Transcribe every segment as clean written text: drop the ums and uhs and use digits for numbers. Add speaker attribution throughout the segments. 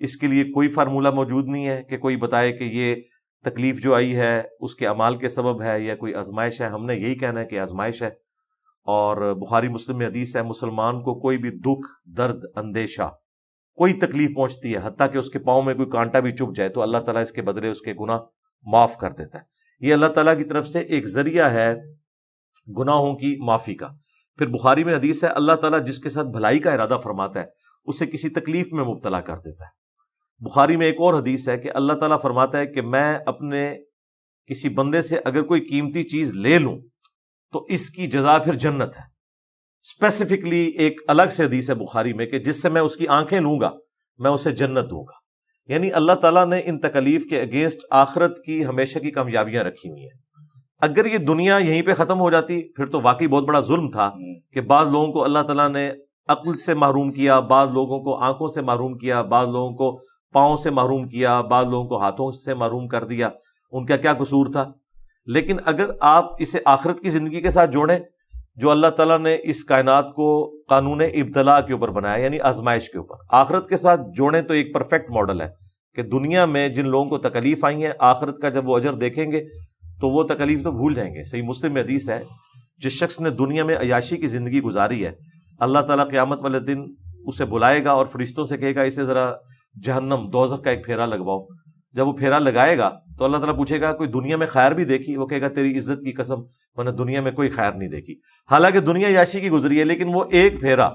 Speaker 1: اس کے لیے کوئی فارمولہ موجود نہیں ہے کہ کوئی بتائے کہ یہ تکلیف جو آئی ہے اس کے اعمال کے سبب ہے یا کوئی آزمائش ہے. ہم نے یہی کہنا ہے کہ آزمائش ہے. اور بخاری مسلم میں حدیث ہے مسلمان کو کوئی بھی دکھ درد اندیشہ کوئی تکلیف پہنچتی ہے حتیٰ کہ اس کے پاؤں میں کوئی کانٹا بھی چبھ جائے تو اللہ تعالیٰ اس کے بدلے اس کے گناہ معاف کر دیتا ہے. یہ اللہ تعالیٰ کی طرف سے ایک ذریعہ ہے گناہوں کی معافی کا. پھر بخاری میں حدیث ہے اللہ تعالیٰ جس کے ساتھ بھلائی کا ارادہ فرماتا ہے اسے کسی تکلیف میں مبتلا کر دیتا ہے. بخاری میں ایک اور حدیث ہے کہ اللہ تعالیٰ فرماتا ہے کہ میں اپنے کسی بندے سے اگر کوئی قیمتی چیز لے لوں تو اس کی جزا پھر جنت ہے. اسپیسیفکلی ایک الگ سے حدیث ہے بخاری میں کہ جس سے میں اس کی آنکھیں لوں گا میں اسے جنت دوں گا. یعنی اللہ تعالیٰ نے ان تکلیف کے اگینسٹ آخرت کی ہمیشہ کی کامیابیاں رکھی ہوئی ہیں. اگر یہ دنیا یہیں پہ ختم ہو جاتی پھر تو واقعی بہت بڑا ظلم تھا کہ بعض لوگوں کو اللہ تعالیٰ نے عقل سے محروم کیا, بعض لوگوں کو آنکھوں سے محروم کیا, بعض لوگوں کو پاؤں سے محروم کیا, بعض لوگوں کو ہاتھوں سے محروم کر دیا. ان کا کیا قصور تھا؟ لیکن اگر آپ اسے آخرت کی زندگی کے ساتھ جوڑیں جو اللہ تعالیٰ نے اس کائنات کو قانون ابتلا کے اوپر بنایا یعنی آزمائش کے اوپر, آخرت کے ساتھ جوڑیں تو ایک پرفیکٹ ماڈل ہے کہ دنیا میں جن لوگوں کو تکلیف آئی ہیں آخرت کا جب وہ اجر دیکھیں گے تو وہ تکلیف تو بھول جائیں گے. صحیح مسلم میں حدیث ہے جس شخص نے دنیا میں عیاشی کی زندگی گزاری ہے اللہ تعالیٰ قیامت والے دن اسے بلائے گا اور فرشتوں سے کہے گا اسے ذرا جہنم دوزخ کا ایک پھیرا لگواؤ. جب وہ پھیرا لگائے گا تو اللہ تعالیٰ پوچھے گا کوئی دنیا میں خیر بھی دیکھی؟ وہ کہے گا تیری عزت کی قسم میں نے دنیا میں کوئی خیر نہیں دیکھی. حالانکہ دنیا عیاشی کی گزری ہے لیکن وہ ایک پھیرا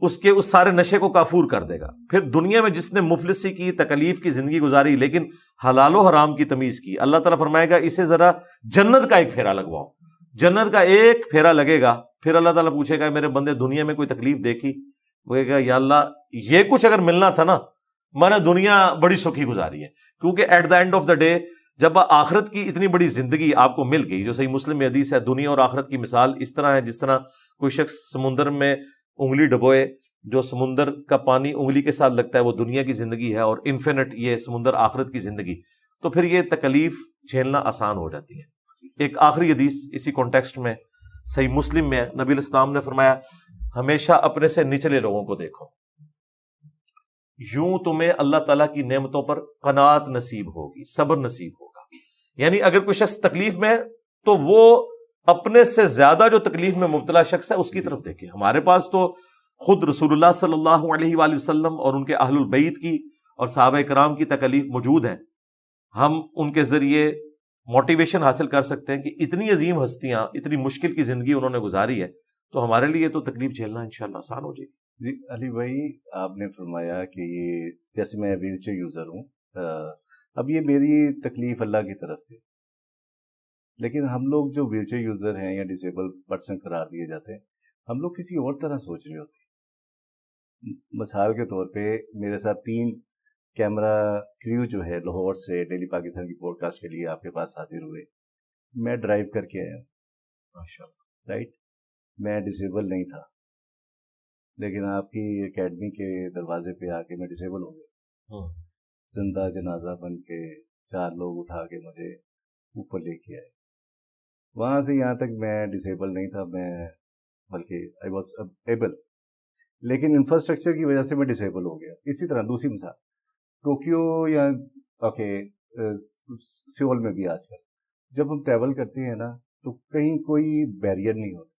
Speaker 1: اس کے اس سارے نشے کو کافور کر دے گا. پھر دنیا میں جس نے مفلسی کی تکلیف کی زندگی گزاری لیکن حلال و حرام کی تمیز کی اللہ تعالیٰ فرمائے گا اسے ذرا جنت کا ایک پھیرا لگواؤ. جنت کا ایک پھیرا لگے گا پھر اللہ تعالیٰ پوچھے گا میرے بندے دنیا میں کوئی تکلیف دیکھی؟ وہ کہے گا یا اللہ یہ کچھ اگر ملنا تھا نا میں نے دنیا بڑی سکھی گزاری ہے. کیونکہ at the end of the day جب آخرت کی اتنی بڑی زندگی آپ کو مل گئی جو صحیح مسلم میں حدیث ہے دنیا اور آخرت کی مثال اس طرح ہے جس طرح کوئی شخص سمندر میں انگلی ڈبوئے, جو سمندر کا پانی انگلی کے ساتھ لگتا ہے وہ دنیا کی زندگی ہے اور انفینٹ یہ سمندر آخرت کی زندگی. تو پھر یہ تکلیف جھیلنا آسان ہو جاتی ہے. ایک آخری حدیث اسی کانٹیکسٹ میں صحیح مسلم میں نبی علیہ السلام نے فرمایا ہمیشہ اپنے سے نچلے لوگوں کو دیکھو یوں تمہیں اللہ تعالیٰ کی نعمتوں پر قناعت نصیب ہوگی, صبر نصیب ہوگا. یعنی اگر کوئی شخص تکلیف میں ہے تو وہ اپنے سے زیادہ جو تکلیف میں مبتلا شخص ہے اس کی طرف دیکھے. ہمارے پاس تو خود رسول اللہ صلی اللہ علیہ وآلہ وسلم اور ان کے اہل البیت کی اور صحابہ کرام کی تکلیف موجود ہیں. ہم ان کے ذریعے موٹیویشن حاصل کر سکتے ہیں کہ اتنی عظیم ہستیاں اتنی مشکل کی زندگی انہوں نے گزاری ہے تو ہمارے لیے تو تکلیف جھیلنا انشاءاللہ آسان ہو جائے گی.
Speaker 2: جی علی بھائی آپ نے فرمایا کہ یہ جیسے میں ویل چیئر یوزر ہوں, اب یہ میری تکلیف اللہ کی طرف سے, لیکن ہم لوگ جو ویل چیئر یوزر ہیں یا ڈسیبل پرسن قرار دیے جاتے ہیں ہم لوگ کسی اور طرح سوچ رہے ہوتے ہیں. مثال کے طور پہ میرے ساتھ 3 کیمرہ کریو جو ہے لاہور سے ڈیلی پاکستان کی پوڈ کاسٹ کے لیے آپ کے پاس حاضر ہوئے. میں ڈرائیو کر کے آیا ماشاءاللہ, رائٹ, میں ڈسیبل نہیں تھا لیکن آپ کی اکیڈمی کے دروازے پہ آ کے میں ڈسیبل ہو گیا. زندہ جنازہ بن کے 4 لوگ اٹھا کے مجھے اوپر لے کے آئے. وہاں سے یہاں تک میں ڈسیبل نہیں تھا, میں بلکہ آئی واز ایبل, لیکن انفراسٹرکچر کی وجہ سے میں ڈسیبل ہو گیا. اسی طرح دوسری مثال ٹوکیو یا سیول میں بھی آج کل جب ہم ٹریول کرتے ہیں نا تو کہیں کوئی بیریئر نہیں ہوتا,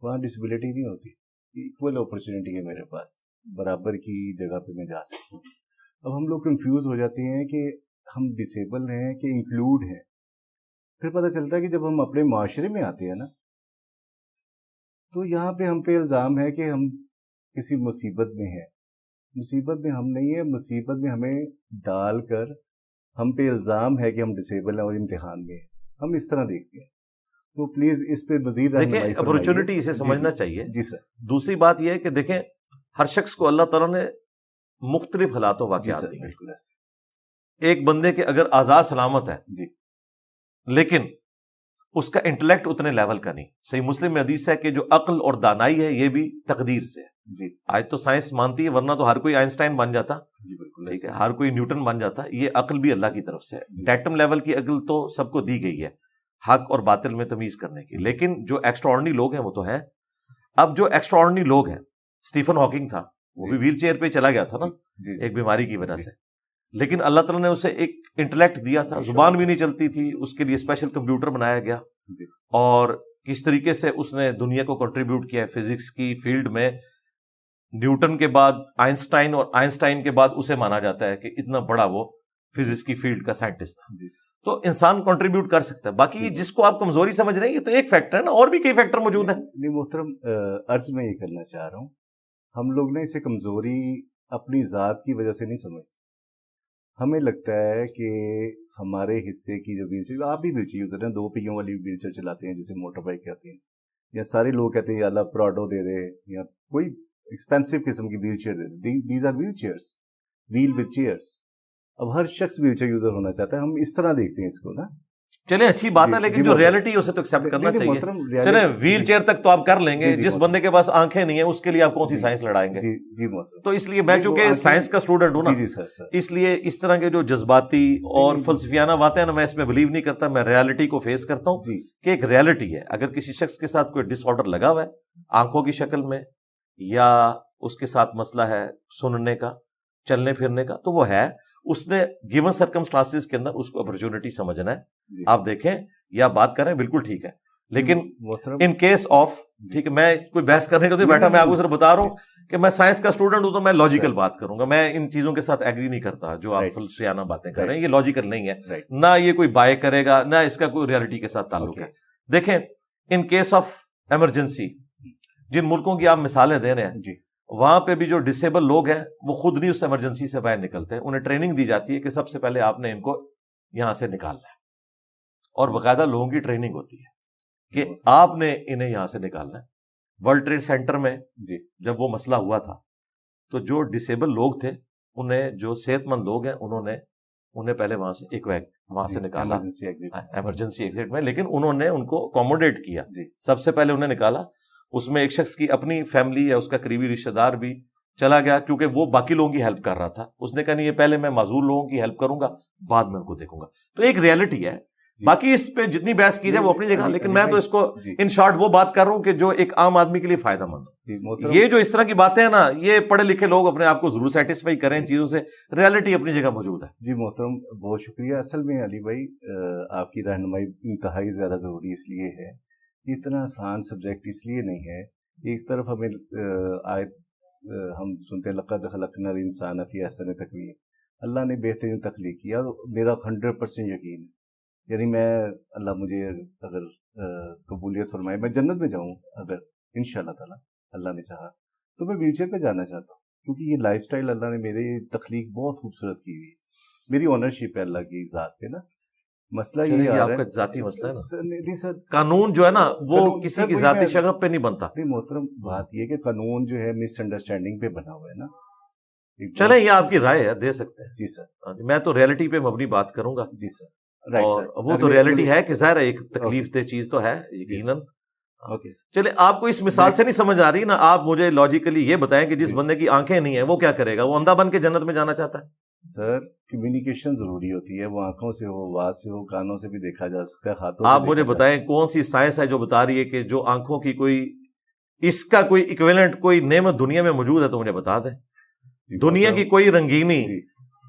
Speaker 2: وہاں ڈسیبلٹی نہیں ہوتی, ایکول اپرچونٹی ہے میرے پاس, برابر کی جگہ پہ میں جا سکتا ہوں. اب ہم لوگ کنفیوز ہو جاتے ہیں کہ ہم ڈسیبل ہیں کہ انکلوڈ ہیں. پھر پتہ چلتا ہے کہ جب ہم اپنے معاشرے میں آتے ہیں نا تو یہاں پہ ہم پہ الزام ہے کہ ہم کسی مصیبت میں ہیں. مصیبت میں ہم نہیں ہیں, مصیبت میں ہمیں ڈال کر ہم پہ الزام ہے کہ ہم ڈسیبل ہیں اور امتحان میں ہیں. ہم اس طرح دیکھتے ہیں. تو پلیز اس پہ مزید
Speaker 1: دیکھیں اپرچونٹی اسے سمجھنا چاہیے.
Speaker 2: جی سر.
Speaker 1: دوسری بات یہ ہے کہ دیکھیں ہر شخص کو اللہ تعالیٰ نے مختلف حالات و واقعات دی ہیں. ایک بندے کے اگر آزاد سلامت ہے
Speaker 2: جی
Speaker 1: لیکن اس کا انٹلیکٹ اتنے لیول کا نہیں. صحیح مسلم میں حدیث ہے کہ جو عقل اور دانائی ہے یہ بھی تقدیر سے ہے.
Speaker 2: جی
Speaker 1: آج تو سائنس مانتی ہے ورنہ تو ہر کوئی آئنسٹائن بن جاتا,
Speaker 2: جی بالکل
Speaker 1: ٹھیک ہے, ہر کوئی نیوٹن بن جاتا. یہ عقل بھی اللہ کی طرف سے ہے. ڈیٹم لیول کی عقل تو سب کو دی گئی ہے حق اور باطل میں تمیز کرنے کی, لیکن جو ایکسٹرا آرڈنری لوگ ہیں وہ تو ہیں. اب جو ایکسٹرا آرڈنری لوگ ہیں, اسٹیفن ہاکنگ تھا, وہ بھی ویل چیئر پہ چلا گیا تھا نا ایک بیماری کی وجہ سے، لیکن اللہ تعالیٰ نے اسے ایک انٹلیکٹ دیا تھا، زبان بھی نہیں چلتی تھی، اس کے لیے اسپیشل کمپیوٹر بنایا گیا، اور کس طریقے سے اس نے دنیا کو کنٹریبیوٹ کیا ہے فزکس کی فیلڈ میں. نیوٹن کے بعد آئنسٹائن، اور آئنسٹائن کے بعد اسے مانا جاتا ہے کہ اتنا بڑا وہ فزکس کی فیلڈ کا سائنٹسٹ تھا. تو انسان کنٹریبیوٹ کر سکتا ہے. باقی جس کو آپ کمزوری سمجھ رہے ہیں یہ تو ایک فیکٹر ہے نا، اور بھی کئی فیکٹر موجود ہیں.
Speaker 2: نہیں محترم، عرض میں یہ کرنا چاہ رہا ہوں، ہم لوگ نے اسے کمزوری اپنی ذات کی وجہ سے نہیں سمجھتے. ہمیں لگتا ہے کہ ہمارے حصے کی جو ویل چیئر، آپ بھی ویل چیئر یوزر ہیں، 2 پہیوں والی ویل چیئر چلاتے ہیں جسے موٹر بائک کہتے ہیں، یا سارے لوگ کہتے ہیں یا اللہ پراڈو دے دے یا کوئی ایکسپینسو قسم کی ویل چیئر دے دے. These are wheel chairs, wheel with chairs. اب ہر شخص ویل چیئر یوزر ہونا چاہتا ہے، ہم اس طرح دیکھتے ہیں اس کو نا.
Speaker 1: چلیں اچھی بات ہے، لیکن جو ریئلٹی ہے اسے تو ایکسیپٹ کرنا چاہیے. چلیں ویل چیئر تک تو آپ کر لیں گے، جس بندے کے پاس آنکھیں نہیں ہیں اس کے لیے آپ کون سی سائنس لڑائیں گے؟ تو اس لیے میں چونکہ سائنس کا اسٹوڈنٹ ہوں نا، اس لیے اس طرح کے جو جذباتی اور فلسفیانہ باتیں نا، میں اس میں بلیو نہیں کرتا. میں ریالٹی کو فیس کرتا ہوں کہ ایک ریالٹی ہے. اگر کسی شخص کے ساتھ کوئی ڈس آرڈر لگا ہوا ہے آنکھوں کی شکل میں، یا اس کے ساتھ مسئلہ ہے سننے کا، چلنے پھرنے کا، تو وہ ہے، اس نے گیون سرکمسٹانسز کے اندر اس کو اپرچونٹی سمجھنا ہے. آپ دیکھیں یا بات کریں بالکل ٹھیک ہے، لیکن ان کیس آف، ٹھیک ہے، میں کوئی بحث کرنے کو بیٹھا، میں آپ کو صرف بتا رہا ہوں کہ میں سائنس کا اسٹوڈنٹ ہوں تو میں لاجیکل بات کروں گا. میں ان چیزوں کے ساتھ ایگری نہیں کرتا جو آپ فلسفیانہ باتیں کر رہے ہیں، یہ لاجیکل نہیں ہے، نہ یہ کوئی بائے کرے گا، نہ اس کا کوئی ریالٹی کے ساتھ تعلق ہے. دیکھیں ان کیس آف ایمرجنسی، جن ملکوں کی آپ مثالیں دے رہے ہیں، وہاں پہ بھی جو ڈسیبل لوگ ہیں وہ خود نہیں اس ایمرجنسی سے باہر نکلتے ہیں. انہیں ٹریننگ دی جاتی ہے کہ سب سے پہلے آپ نے ان کو یہاں سے نکالنا ہے، اور باقاعدہ لوگوں کی ٹریننگ ہوتی ہے کہ آپ نے انہیں یہاں سے نکالنا ہے. ورلڈ ٹریڈ سینٹر میں جب وہ مسئلہ ہوا تھا تو جو ڈسیبل لوگ تھے، انہیں جو صحت مند لوگ ہیں انہیں پہلے وہاں سے وہاں سے نکالا ایمرجنسی ایگزٹ میں، لیکن انہوں نے ان کو اکوموڈیٹ کیا. سب سے پہلے انہیں نکالا، اس میں ایک شخص کی اپنی فیملی یا اس کا قریبی رشتہ دار بھی چلا گیا، کیونکہ وہ باقی لوگوں کی ہیلپ کر رہا تھا. اس نے کہا نہیں، یہ پہلے میں معذور لوگوں کی ہیلپ کروں گا، بعد میں ان کو دیکھوں گا. تو ایک ریالٹی ہے. باقی اس پہ جتنی بحث کی جائے وہ اپنی جگہ، لیکن میں تو اس کو ان شارٹ وہ بات کر رہا ہوں کہ جو ایک عام آدمی کے لیے فائدہ مند ہو. یہ جو اس طرح کی باتیں ہیں نا، یہ پڑھے لکھے لوگ اپنے آپ کو ضرور سیٹسفائی کریں ان چیزوں سے، ریالٹی اپنی جگہ موجود ہے.
Speaker 2: جی محترم، بہت شکریہ. اصل میں علی بھائی آپ کی رہنمائی انتہائی زیادہ ضروری اس لیے ہے، اتنا آسان سبجیکٹ اس لیے نہیں ہے. ایک طرف ہمیں ہم سنتے ہیں لقد خلقنا الانسان فی احسن تقویم، اللہ نے بہترین تخلیق کیا، اور میرا 100% یقین ہے، یعنی میں اللہ مجھے اگر قبولیت فرمائے میں جنت میں جاؤں اگر انشاءاللہ تعالی اللہ نے چاہا، تو میں ویل چیئر پہ جانا چاہتا ہوں، کیونکہ یہ لائف سٹائل اللہ نے میری تخلیق بہت خوبصورت کی ہوئی ہے. میری آنرشپ ہے اللہ کی ذات پہ نا. مسئلہ یہ
Speaker 1: آپ کا ذاتی مسئلہ ہے نا، قانون جو ہے نا وہ کسی کی ذاتی شغف پہ نہیں بنتا.
Speaker 2: نہیں محترم، بات یہ کہ قانون جو ہے مس انڈرسٹینڈنگ پہ بنا ہوا ہے نا.
Speaker 1: چلیں یہ آپ کی رائے ہے، دے سکتے ہیں.
Speaker 2: جی سر،
Speaker 1: میں تو ریالٹی پہ مبنی بات کروں گا.
Speaker 2: جی سر، اور
Speaker 1: وہ تو ریالٹی ہے کہ ظاہر ایک تکلیف دہ چیز تو ہے یقیناً. چلے آپ کو اس مثال سے نہیں سمجھ آ رہی نا، آپ مجھے لاجیکلی یہ بتائیں کہ جس بندے کی آنکھیں نہیں ہیں وہ کیا کرے گا؟ وہ اندھا بن کے جنت میں جانا چاہتا ہے.
Speaker 2: سر کمیونیکیشن ضروری ہوتی ہے، وہ آنکھوں سے ہو، آواز سے ہو، کانوں سے بھی دیکھا جا سکتا ہے، ہاتھوں سے.
Speaker 1: آپ مجھے بتائیں کون سی سائنس ہے جو بتا رہی ہے کہ جو آنکھوں کی کوئی اس کا کوئی ایکویلنٹ کوئی نعمت دنیا میں موجود ہے تو مجھے بتا دیں. دنیا کی کوئی رنگینی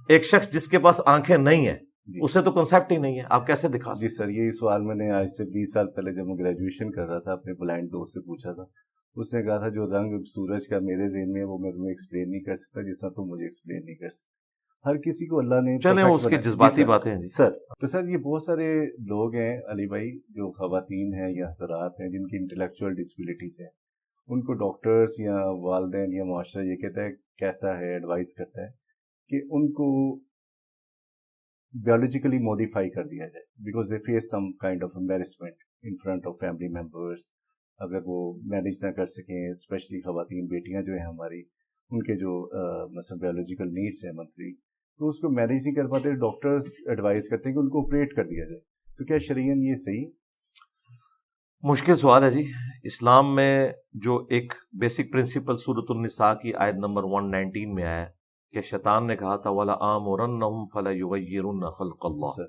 Speaker 1: ایک شخص جس کے پاس آنکھیں نہیں ہیں اسے تو کنسیپٹ ہی نہیں ہے، آپ کیسے دکھا سکتے؟
Speaker 2: جی سر، یہ سوال میں نے آج سے 20 سال پہلے جب میں گریجویشن کر رہا تھا اپنے بلائنڈ دوست سے پوچھا تھا. اس نے کہا تھا جو رنگ سورج کا میرے ذہن میں وہ میں تمہیں ایکسپلین نہیں کر سکتا جس طرح تم مجھے ایکسپلین نہیں کر سکتا. ہر کسی کو اللہ نے
Speaker 1: چلیں اس کے جذباتی باتیں ہیں.
Speaker 2: سر تو سر یہ بہت سارے لوگ ہیں علی بھائی، جو خواتین ہیں یا حضرات ہیں جن کی انٹلیکچوئل ڈسیبلٹیز ہیں، ان کو ڈاکٹرز یا والدین یا معاشرہ یہ کہتا ہے ایڈوائز کرتا ہے کہ ان کو biologically modify کر دیا جائے because they face some kind of embarrassment in front of family members. اگر وہ مینیج نہ کر سکیں، اسپیشلی خواتین بیٹیاں جو ہیں ہماری، ان کے جو مثلا بیولوجیکل نیڈس ہیں منتھلی، تو اس کو مینیج نہیں کر پاتے، ڈاکٹرز ایڈوائز کرتے ہیں کہ ان کو آپریٹ کر دیا جائے. تو کیا شرعیاً یہ صحیح؟
Speaker 1: مشکل سوال ہے جی. اسلام میں جو ایک بیسک پرنسپل سورۃ النساء کی آیت نمبر 119 میں آیا کہ شیطان نے کہا تھا وَلَآمُرَنَّهُمْ فَلَيُغَيِّرُنَّ خَلْقَ اللَّهِ،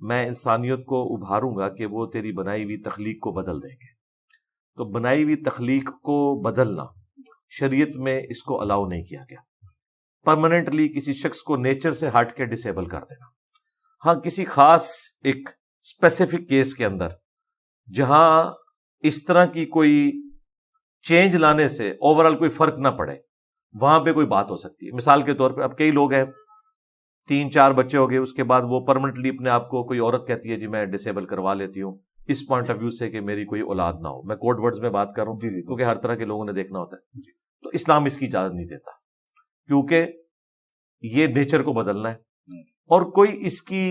Speaker 1: میں انسانیت کو ابھاروں گا کہ وہ تیری بنائی ہوئی تخلیق کو بدل دیں گے. تو بنائی ہوئی تخلیق کو بدلنا شریعت میں اس کو الاؤ نہیں کیا گیا، پرماننٹلی کسی شخص کو نیچر سے ہٹ کے ڈسیبل کر دینا۔ ہاں کسی خاص ایک اسپیسیفک کیس کے اندر جہاں اس طرح کی کوئی چینج لانے سے اوورال کوئی فرق نہ پڑے، وہاں پہ کوئی بات ہو سکتی ہے۔ مثال کے طور پہ اب کئی لوگ ہیں 3-4 بچے ہو گئے، اس کے بعد وہ پرماننٹلی اپنے آپ کو، کوئی عورت کہتی ہے جی میں ڈسیبل کروا لیتی ہوں اس پوائنٹ آف ویو سے کہ میری کوئی اولاد نہ ہو، میں کوڈ ورڈز میں بات کر رہا ہوں کیونکہ ہر طرح کے لوگوں نے دیکھنا ہوتا ہے، تو اسلام اس کی اجازت نہیں دیتا کیونکہ یہ نیچر کو بدلنا ہے، اور کوئی اس کی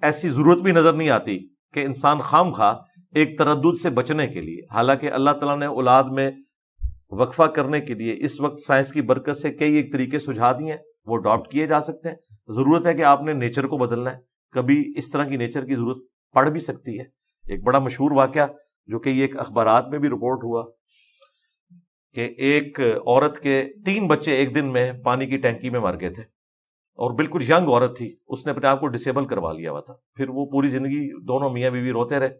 Speaker 1: ایسی ضرورت بھی نظر نہیں آتی کہ انسان خام خواہ ایک تردد سے بچنے کے لیے، حالانکہ اللہ تعالیٰ نے اولاد میں وقفہ کرنے کے لیے اس وقت سائنس کی برکت سے کئی ایک طریقے سجھا دیے ہیں، وہ اڈاپٹ کیے جا سکتے ہیں۔ ضرورت ہے کہ آپ نے نیچر کو بدلنا ہے، کبھی اس طرح کی نیچر کی ضرورت پڑ بھی سکتی ہے۔ ایک بڑا مشہور واقعہ جو کہ ایک اخبارات میں بھی رپورٹ ہوا کہ ایک عورت کے 3 بچے ایک دن میں پانی کی ٹینکی میں مر گئے تھے، اور بالکل ینگ عورت تھی، اس نے اپنے آپ کو ڈسیبل کروا لیا ہوا تھا۔ پھر وہ پوری زندگی دونوں میاں بیوی روتے رہے،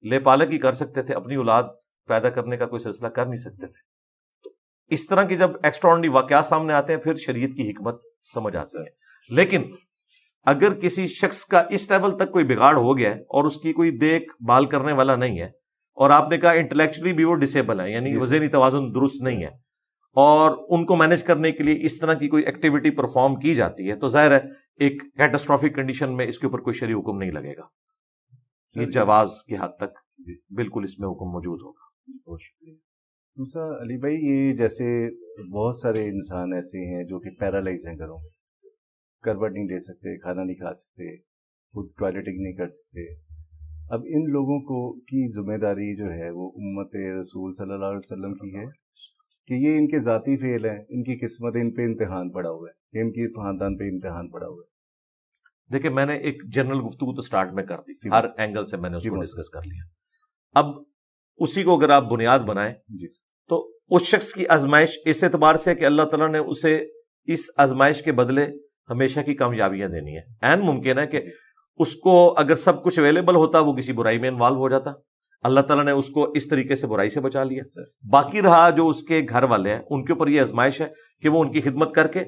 Speaker 1: لے پالک ہی کر سکتے تھے، اپنی اولاد پیدا کرنے کا کوئی سلسلہ کر نہیں سکتے تھے۔ تو اس طرح کی جب ایکسٹراڈنری واقعات سامنے آتے ہیں پھر شریعت کی حکمت سمجھ آتی ہے۔ لیکن اگر کسی شخص کا اس لیول تک کوئی بگاڑ ہو گیا ہے اور اس کی کوئی دیکھ بھال کرنے والا نہیں ہے، اور آپ نے کہا انٹلیکچولی بھی وہ ڈسیبل ہے، یعنی ذہنی توازن درست نہیں ہے، اور ان کو مینج کرنے کے لیے اس طرح کی کوئی ایکٹیویٹی پرفارم کی جاتی ہے، تو ظاہر ہے ایک کیٹاسٹرافک کنڈیشن میں اس کے اوپر کوئی شرعی حکم نہیں لگے گا، یہ جواز کی حد تک بالکل اس میں حکم موجود ہوگا۔
Speaker 2: بہت شکریہ۔ دوسرا علی بھائی، یہ جیسے بہت سارے انسان ایسے ہیں جو کہ پیرالائز ہیں، گھروں میں کروٹ نہیں لے سکتے، کھانا نہیں کھا سکتے، خود ٹوائلٹنگ نہیں کر سکتے۔ اب ان لوگوں کو کی ذمہ داری جو ہے وہ امت رسول صلی اللہ علیہ وسلم کی ہے کہ یہ ان کے ذاتی فعل ہیں، ان کی قسمت ان پہ امتحان پڑا ہوا ہے، ان کی خاندان پہ امتحان پڑا ہوا ہے؟
Speaker 1: دیکھیں میں نے ایک جنرل گفتگو تو سٹارٹ میں کر دی، ہر اینگل سے میں نے اس کو ڈسکس کر لیا، اب اسی کو اگر آپ بنیاد بنائیں تو اس شخص کی آزمائش اس اعتبار سے کہ اللہ تعالیٰ نے اسے اس آزمائش کے بدلے ہمیشہ کی کامیابیاں دینی ہے، عین ممکن ہے کہ اس کو اگر سب کچھ اویلیبل ہوتا وہ کسی برائی میں انوالو ہو جاتا، اللہ تعالیٰ نے اس کو اس طریقے سے برائی سے بچا لیا۔ باقی رہا جو اس کے گھر والے ہیں، ان کے اوپر یہ آزمائش ہے کہ وہ ان کی خدمت کر کے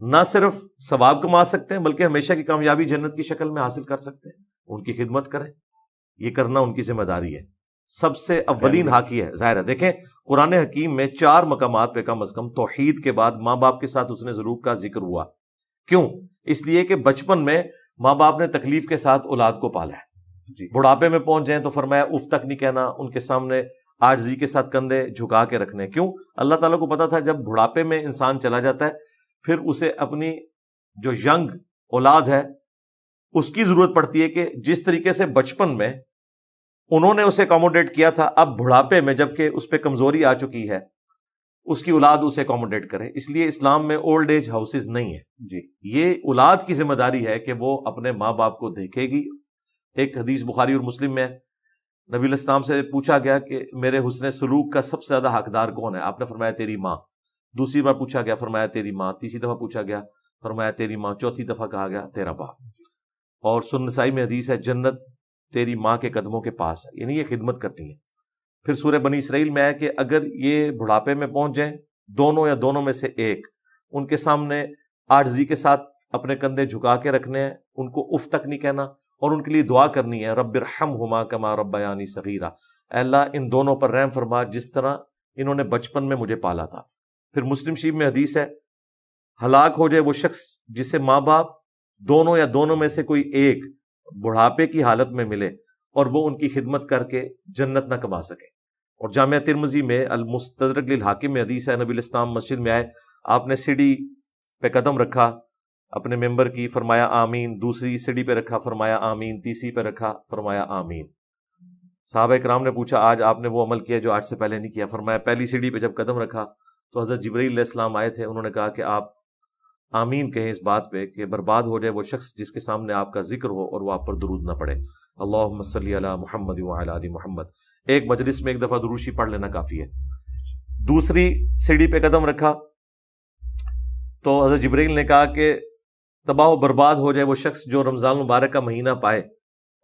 Speaker 1: نہ صرف ثواب کما سکتے ہیں بلکہ ہمیشہ کی کامیابی جنت کی شکل میں حاصل کر سکتے ہیں، ان کی خدمت کریں، یہ کرنا ان کی ذمہ داری ہے، سب سے اولین حق یہ ہے۔ ظاہر ہے دیکھیں قرآن حکیم میں 4 مقامات پہ کم از کم توحید کے بعد ماں باپ کے ساتھ حسن سلوک کا ذکر ہوا۔ کیوں؟ اس لیے کہ بچپن میں ماں باپ نے تکلیف کے ساتھ اولاد کو پالا ہے، بڑھاپے میں پہنچ جائیں تو فرمایا اف تک نہیں کہنا، ان کے سامنے عاجزی کے ساتھ کندھے جھکا کے رکھنے۔ کیوں؟ اللہ تعالیٰ کو پتا تھا جب بڑھاپے میں انسان چلا جاتا ہے پھر اسے اپنی جو ینگ اولاد ہے اس کی ضرورت پڑتی ہے کہ جس طریقے سے بچپن میں انہوں نے اسے اکوموڈیٹ کیا تھا، اب بڑھاپے میں جب کہ اس پہ کمزوری آ چکی ہے اس کی اولاد اسے اکوموڈیٹ کرے۔ اس لیے اسلام میں اولڈ ایج ہاؤسز نہیں ہے، یہ اولاد کی ذمہ داری ہے کہ وہ اپنے ماں باپ کو دیکھے گی۔ ایک حدیث بخاری اور مسلم میں نبی علیہ السلام سے پوچھا گیا کہ میرے حسن سلوک کا سب سے زیادہ حقدار کون ہے؟ آپ نے فرمایا تیری ماں۔ دوسری بار پوچھا گیا، فرمایا تیری ماں۔ تیسری دفعہ پوچھا گیا، فرمایا تیری ماں۔ چوتھی دفعہ کہا گیا تیرا باپ۔ اور سنن نسائی میں حدیث ہے جنت تیری ماں کے قدموں کے پاس ہے، یعنی یہ خدمت کرنی ہے۔ پھر سورہ بنی اسرائیل میں ہے کہ اگر یہ بڑھاپے میں پہنچ جائیں، دونوں یا دونوں میں سے ایک، ان کے سامنے عاجزی کے ساتھ اپنے کندھے جھکا کے رکھنے ہیں، ان کو اف تک نہیں کہنا، اور ان کے لیے دعا کرنی ہے رب ارحمہما کما ربیانی صغیرا، اے اللہ ان دونوں پر رحم فرما جس طرح انہوں نے بچپن میں مجھے پالا تھا۔ پھر مسلم شریف میں حدیث ہے ہلاک ہو جائے وہ شخص جسے ماں باپ دونوں یا دونوں میں سے کوئی ایک بڑھاپے کی حالت میں ملے اور وہ ان کی خدمت کر کے جنت نہ کما سکے۔ اور جامعہ ترمذی میں المستدرک للحاکم میں حدیث ہے نبی علیہ السلام مسجد میں آئے، آپ نے سیڑھی پہ قدم رکھا اپنے ممبر کی، فرمایا آمین، دوسری سیڑھی پہ رکھا فرمایا آمین، تیسری پہ رکھا فرمایا آمین۔ صحابہ کرام نے پوچھا آج آپ نے وہ عمل کیا جو آج سے پہلے نہیں کیا؟ فرمایا پہلی سیڑھی پہ جب قدم رکھا تو حضرت جبرائیل علیہ السلام آئے تھے، انہوں نے کہا کہ آپ آمین کہیں اس بات پہ کہ برباد ہو جائے وہ شخص جس کے سامنے آپ کا ذکر ہو اور وہ آپ پر درود نہ پڑے۔ اللہم صلی علی محمد وعلی آل محمد۔ ایک مجلس میں ایک دفعہ دروشی پڑھ لینا کافی ہے۔ دوسری سیڑھی پہ قدم رکھا تو حضرت جبرائیل نے کہا کہ تباہ و برباد ہو جائے وہ شخص جو رمضان المبارک کا مہینہ پائے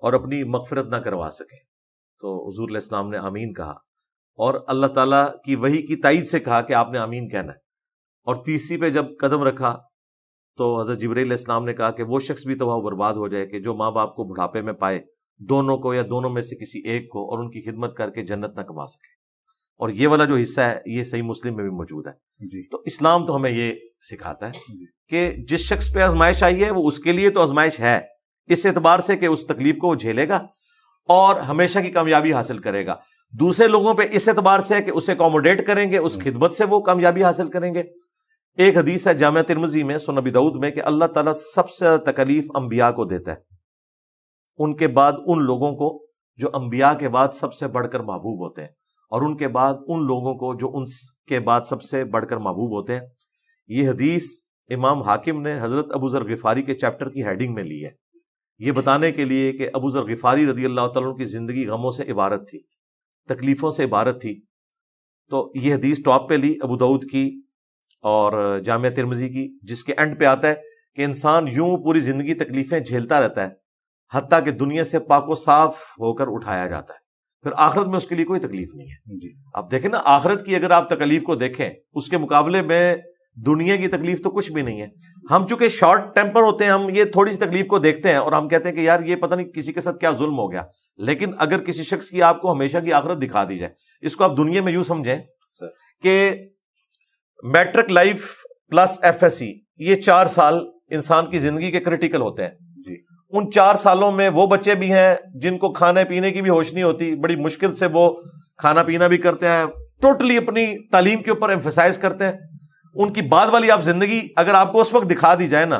Speaker 1: اور اپنی مغفرت نہ کروا سکے۔ تو حضور علیہ السلام نے آمین کہا، اور اللہ تعالیٰ کی وحی کی تائید سے کہا کہ آپ نے آمین کہنا ہے، اور تیسری پہ جب قدم رکھا تو حضرت جبرائیل علیہ السلام نے کہا کہ وہ شخص بھی تباہ و برباد ہو جائے کہ جو ماں باپ کو بڑھاپے میں پائے، دونوں کو یا دونوں میں سے کسی ایک کو، اور ان کی خدمت کر کے جنت نہ کما سکے۔ اور یہ والا جو حصہ ہے یہ صحیح مسلم میں بھی موجود ہے جی۔ تو اسلام تو ہمیں یہ سکھاتا ہے کہ جس شخص پہ آزمائش آئی ہے وہ اس کے لیے تو آزمائش ہے، اس اعتبار سے کہ اس تکلیف کو وہ جھیلے گا اور ہمیشہ کی کامیابی حاصل کرے گا۔ دوسرے لوگوں پہ اس اعتبار سے ہے کہ اسے اکوموڈیٹ کریں گے، اس خدمت سے وہ کامیابی حاصل کریں گے۔ ایک حدیث ہے جامعہ ترمذی میں، سنن ابی داؤد میں، کہ اللہ تعالیٰ سب سے زیادہ تکلیف انبیاء کو دیتا ہے، ان کے بعد ان لوگوں کو جو انبیاء کے بعد سب سے بڑھ کر محبوب ہوتے ہیں، اور ان کے بعد ان لوگوں کو جو ان کے بعد سب سے بڑھ کر محبوب ہوتے ہیں۔ یہ حدیث امام حاکم نے حضرت ابو ذر غفاری کے چیپٹر کی ہیڈنگ میں لی ہے، یہ بتانے کے لیے کہ ابو ذر غفاری رضی اللہ تعالیٰ عنہ کی زندگی غموں سے عبارت تھی، تکلیفوں سے عبارت تھی۔ تو یہ حدیث ٹاپ پہ لی ابو داؤد کی اور جامعہ ترمذی کی، جس کے اینڈ پہ آتا ہے کہ انسان یوں پوری زندگی تکلیفیں جھیلتا رہتا ہے حتیٰ کہ دنیا سے پاک و صاف ہو کر اٹھایا جاتا ہے، پھر آخرت میں اس کے لیے کوئی تکلیف نہیں ہے جی۔ اب دیکھیں نا، آخرت کی اگر آپ تکلیف کو دیکھیں اس کے مقابلے میں دنیا کی تکلیف تو کچھ بھی نہیں ہے۔ ہم چونکہ شارٹ ٹیمپر ہوتے ہیں، ہم یہ تھوڑی سی تکلیف کو دیکھتے ہیں اور ہم کہتے ہیں کہ یار یہ پتہ نہیں کسی کے ساتھ کیا ظلم ہو گیا، لیکن اگر کسی شخص کی آپ کو ہمیشہ کی آخرت دکھا دی جائے، اس کو آپ دنیا میں یوں سمجھیں کہ matric life plus F S C, یہ 4 سال انسان کی زندگی کے کریٹیکل ہوتے ہیں جی۔ ان 4 سالوں میں وہ بچے بھی ہیں جن کو کھانے پینے کی بھی ہوش نہیں ہوتی، بڑی مشکل سے وہ کھانا پینا بھی کرتے ہیں، ٹوٹلی اپنی تعلیم کے اوپر ایمفیسائز کرتے ہیں۔ ان کی بعد والی آپ زندگی اگر آپ کو اس وقت دکھا دی جائے نا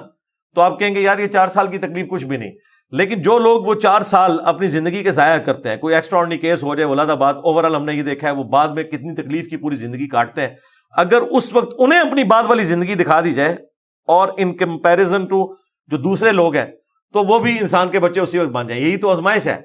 Speaker 1: تو آپ کہیں گے یار یہ 4 سال کی تکلیف کچھ بھی نہیں، لیکن جو لوگ وہ 4 سال اپنی زندگی کے ضائع کرتے ہیں، کوئی ایکسٹرا آرڈنری کیس ہو جائے ولادہ باد، اوورآل ہم نے یہ دیکھا ہے وہ بعد میں کتنی تکلیف کی پوری زندگی کاٹتے ہیں، اگر اس وقت انہیں اپنی بعد والی زندگی دکھا دی جائے اور ان کمپیریزن ٹو جو دوسرے لوگ ہیں تو وہ بھی انسان کے بچے اسی وقت بن جائیں۔ یہی تو آزمائش ہے،